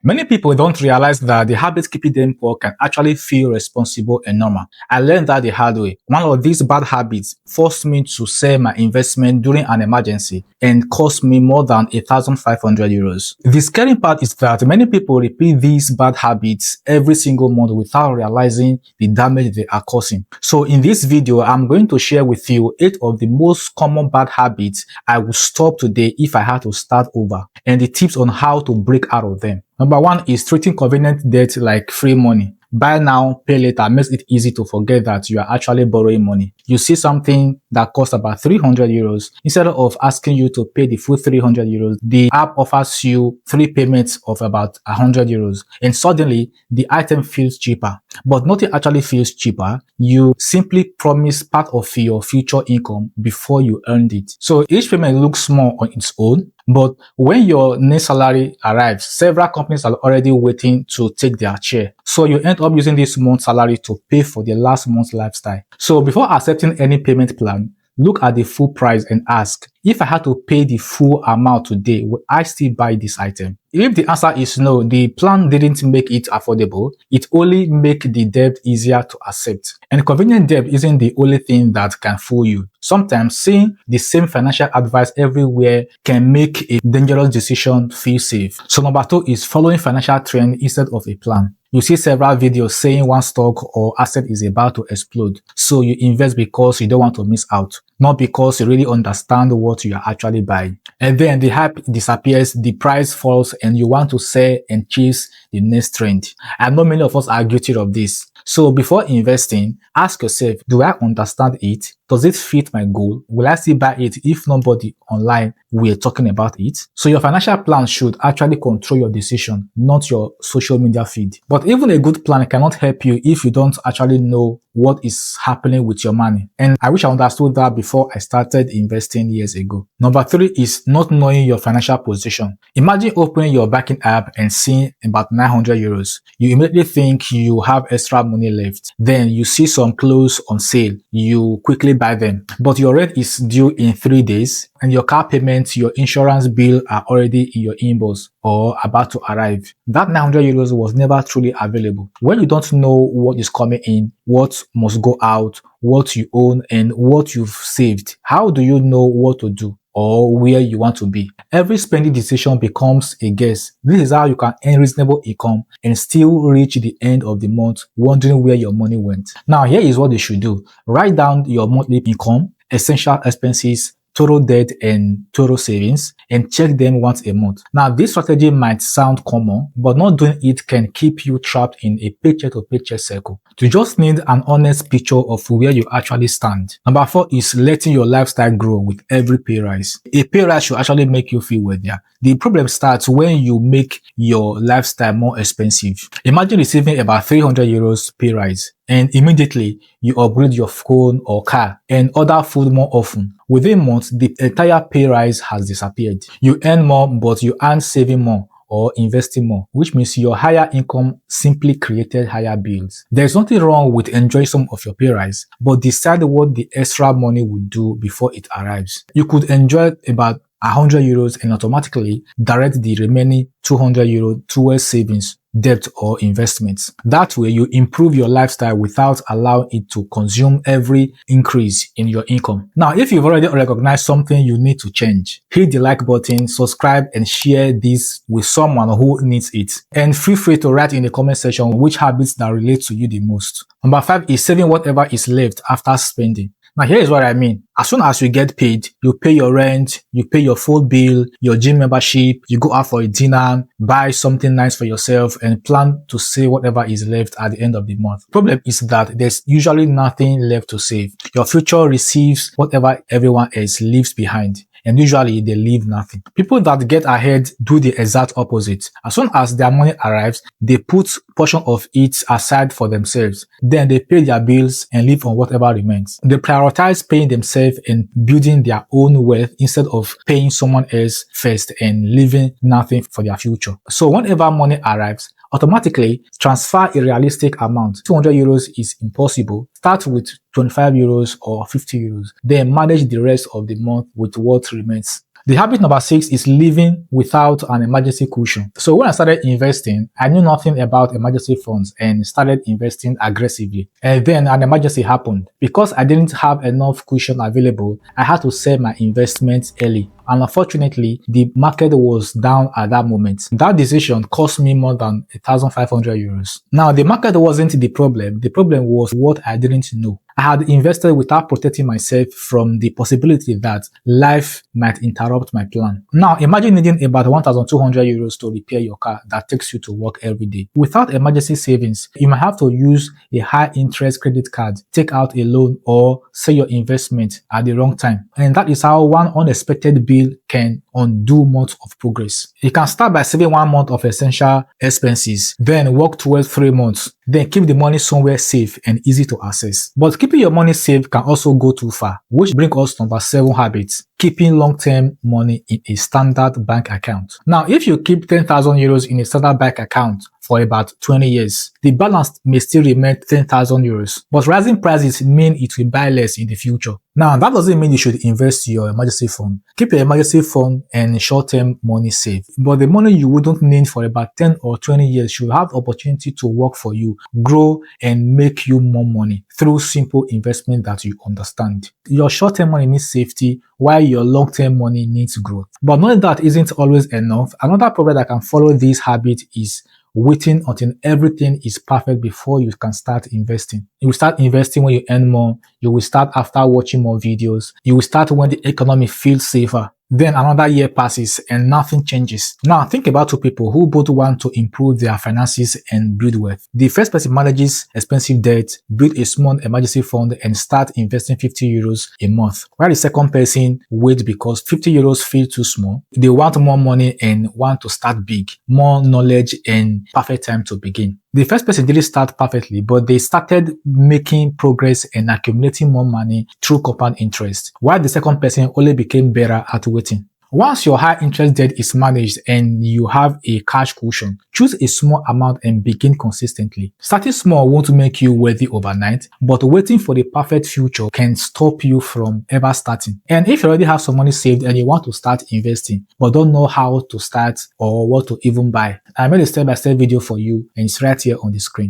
Many people don't realize that the habits keeping them poor can actually feel responsible and normal. I learned that the hard way. One of these bad habits forced me to sell my investment during an emergency and cost me more than 1,500 euros. The scary part is that many people repeat these bad habits every single month without realizing the damage they are causing. So in this video, I'm going to share with you 8 of the most common bad habits I would stop today if I had to start over, and the tips on how to break out of them. Number 1 is treating convenient debt like free money. Buy now, pay later makes it easy to forget that you are actually borrowing money. You see something that costs about 300 euros. Instead of asking you to pay the full 300 euros, the app offers you 3 payments of about 100 euros. And suddenly, the item feels cheaper. But nothing actually feels cheaper. You simply promise part of your future income before you earned it. So each payment looks small on its own, but when your next salary arrives, several companies are already waiting to take their share. So you end up using this month's salary to pay for the last month's lifestyle. So before accepting any payment plan, look at the full price and ask, if I had to pay the full amount today, would I still buy this item? If the answer is no, the plan didn't make it affordable, it only makes the debt easier to accept. And convenient debt isn't the only thing that can fool you. Sometimes seeing the same financial advice everywhere can make a dangerous decision feel safe. So number 2 is following financial trend instead of a plan. You see several videos saying one stock or asset is about to explode. So you invest because you don't want to miss out, not because you really understand what you are actually buying. And then the hype disappears, the price falls, and you want to sell and chase the next trend. I know many of us are guilty of this. So before investing, ask yourself, do I understand it? Does it fit my goal? Will I still buy it if nobody online will talking about it? So your financial plan should actually control your decision, not your social media feed. But even a good plan cannot help you if you don't actually know what is happening with your money. And I wish I understood that before I started investing years ago. Number 3 is not knowing your financial position. Imagine opening your banking app and seeing about 900 euros. You immediately think you have extra money left. Then you see some clothes on sale. You quickly buy them. But your rent is due in 3 days, and your car payment, your insurance bill are already in your inbox or about to arrive. That 900 euros was never truly available. When you don't know what is coming in, what must go out, what you own, and what you've saved, how do you know what to do or where you want to be? Every spending decision becomes a guess. This is how you can earn reasonable income and still reach the end of the month wondering where your money went. Now, here is what you should do. Write down your monthly income, essential expenses, total debt, and total savings, and check them once a month. Now, this strategy might sound common, but not doing it can keep you trapped in a paycheck to paycheck cycle. You just need an honest picture of where you actually stand. Number 4 is letting your lifestyle grow with every pay rise. A pay rise should actually make you feel wealthier. The problem starts when you make your lifestyle more expensive. Imagine receiving about 300 euros pay rise, and immediately you upgrade your phone or car and order food more often. Within months, the entire pay rise has disappeared. You earn more, but you aren't saving more or investing more, which means your higher income simply created higher bills. There's nothing wrong with enjoying some of your pay rise, but decide what the extra money will do before it arrives. You could enjoy about 100 euros and automatically direct the remaining 200 euros towards savings, debt, or investments. That way, you improve your lifestyle without allowing it to consume every increase in your income. Now, if you've already recognized something you need to change, hit the like button, subscribe, and share this with someone who needs it. And feel free to write in the comment section which habits that relate to you the most. Number 5 is saving whatever is left after spending. Now, here is what I mean. As soon as you get paid, you pay your rent, you pay your phone bill, your gym membership, you go out for a dinner, buy something nice for yourself, and plan to save whatever is left at the end of the month. Problem is that there's usually nothing left to save. Your future receives whatever everyone else leaves behind, and usually they leave nothing. People that get ahead do the exact opposite. As soon as their money arrives, they put portion of it aside for themselves. Then they pay their bills and live on whatever remains. They prioritize paying themselves and building their own wealth instead of paying someone else first and leaving nothing for their future. So whenever money arrives, automatically transfer a realistic amount. 200 euros is impossible. Start with 25 euros or 50 euros. Then manage the rest of the month with what remains. The habit number 6 is living without an emergency cushion. So when I started investing, I knew nothing about emergency funds and started investing aggressively. And then an emergency happened. Because I didn't have enough cushion available, I had to sell my investments early. And unfortunately, the market was down at that moment. That decision cost me more than 1,500 euros. Now, the market wasn't the problem. The problem was what I didn't know. I had invested without protecting myself from the possibility that life might interrupt my plan. Now, imagine needing about 1,200 euros to repair your car that takes you to work every day. Without emergency savings, you might have to use a high interest credit card, take out a loan, or sell your investment at the wrong time. And that is how one unexpected bill can undo months of progress. You can start by saving 1 month of essential expenses, then work towards 3 months, then keep the money somewhere safe and easy to access. But keeping your money safe can also go too far, which brings us to number 7 habits: keeping long-term money in a standard bank account. Now, if you keep 10,000 euros in a standard bank account for about 20 years, the balance may still remain 10,000 euros, but rising prices mean it will buy less in the future. Now, that doesn't mean you should invest your emergency fund. Keep your emergency fund and short-term money safe. But the money you wouldn't need for about 10 or 20 years should have the opportunity to work for you, grow, and make you more money through simple investment that you understand. Your short-term money needs safety, while your long-term money needs growth. But knowing that isn't always enough, another problem that can follow this habit is waiting until everything is perfect before you can start investing. You will start investing when you earn more. You will start after watching more videos. You will start when the economy feels safer. Then another year passes and nothing changes. Now think about two people who both want to improve their finances and build wealth. The first person manages expensive debt, build a small emergency fund, and start investing 50 euros a month. While the second person waits because 50 euros feel too small. They want more money and want to start big, more knowledge and perfect time to begin. The first person didn't start perfectly, but they started making progress and accumulating more money through compound interest, while the second person only became better at waiting. Once your high interest debt is managed and you have a cash cushion, choose a small amount and begin consistently. Starting small won't make you wealthy overnight, but waiting for the perfect future can stop you from ever starting. And if you already have some money saved and you want to start investing, but don't know how to start or what to even buy, I made a step-by-step video for you and it's right here on the screen.